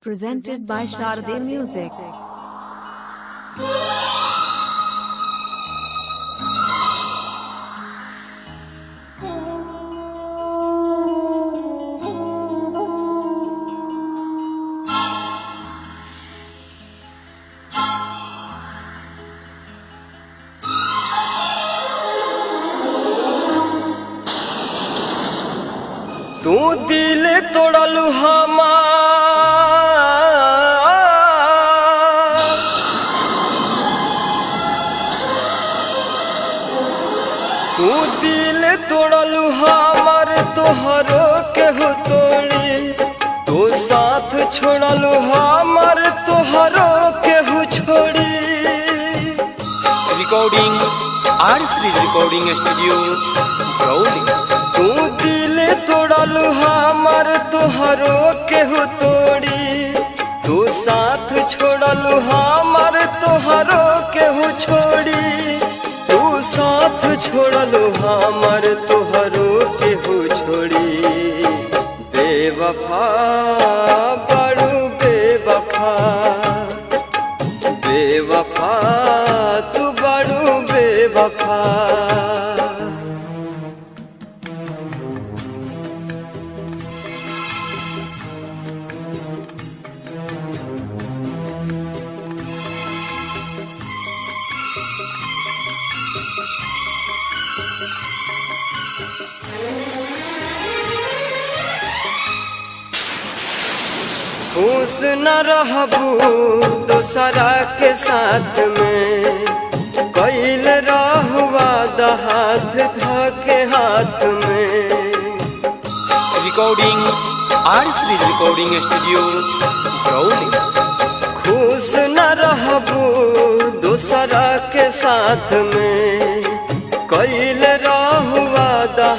Presented by Sharde Music. तू दिल तोड़लू हमार, तू दिल तोड़लू हमार, तोहरो केहू तोड़ी, तू साथ छोड़लू हमार, तोहरो केहू छोड़ी। Recording R series recording studio Brauli. तू दिल तोड़लू हमार, तोहरो केहू तोड़ी, तू साथ छोड़लू हमार, तोहरो केहू छोड़ी, तू साथ छोड़लू हमार, तोहरो केहू छोड़ी। बेवफा बड़ू बेवफा, बेवफा तू बड़ू बेवफा। खुश न रहबू दोसरा के साथ में, कैल रहुआ हाथ धके हाथ में। Recording R series recording studio Brauli. खुश न रहबू दोसरा के साथ में, कैल रहुआ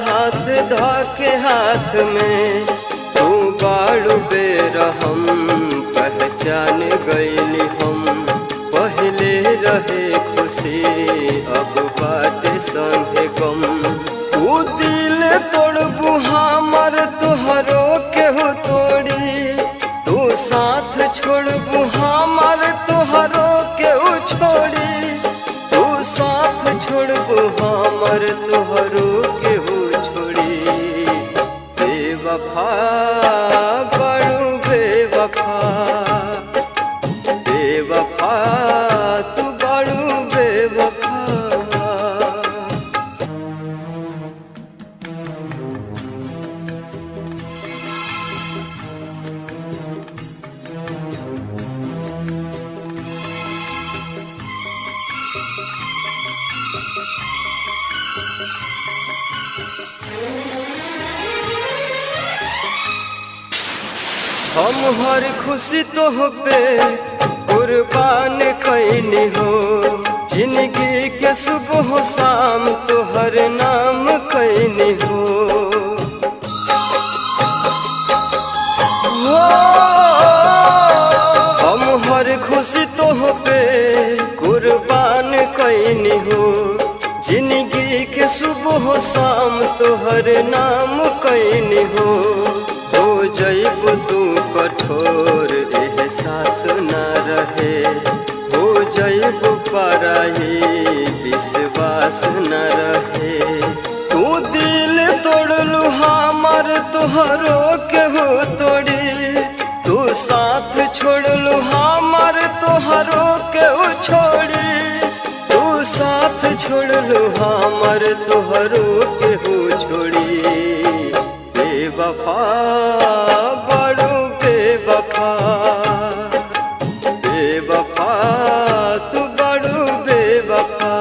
हाथ धके हाथ में। तू बाड़ू बेरहम पहचान गईली हम, पहले रहे खुशी अब बाटे संगे गम। तू दिल तोड़बू हमार, तोहरो केहू तोड़ी, तू साथ छोड़बू हमार, तोहरो केहू छोड़ी, तू साथ छोड़बू हमार, तोहरो केहू छोड़ी। बेवफा बड़ू बेवफा, बेवफा तू बड़ू बेवफा। हम हर खुशी तोह पे कुर्बान कैनी हो, जिंदगी के सुबह शाम तोहर नाम कैनी हो। हम हर खुशी तोह पे कुर्बान कैनी हो, जिंदगी के सुबह शाम तोहर नाम कैनी हो। हो जैब तू कठोर एहसास न रहे, हो जैब पराई विश्वास न रहे। तू दिल तोड़लू हमार, तोहरो केहू तोड़ी, तू साथ छोड़लू हमार, तोहरो केहू छोड़ी, तू साथ छोड़लू हमार, तोहरो केहू छोड़ी। बेवफा बड़ू बेवफा, बेवफा तू बड़ू बेवफा।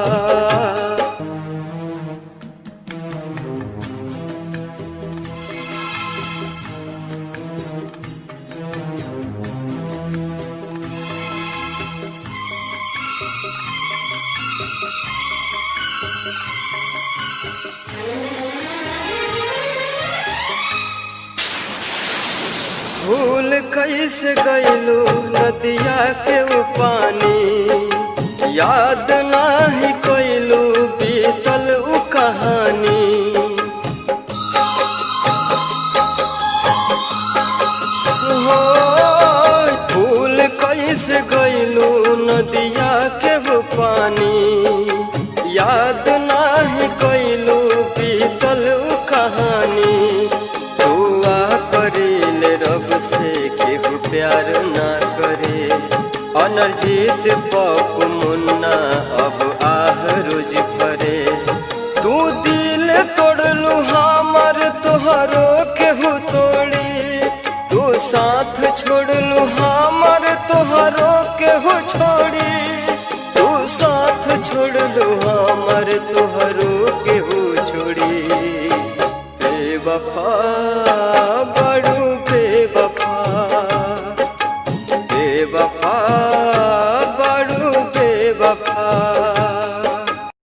भूल कैसे गईलू नदिया के वो पानी, याद नाही कैलू बीतल उ कहानी। हो प्यार ना करे। अनर्जित पप मुन्ना अब आह रोज भरे। तू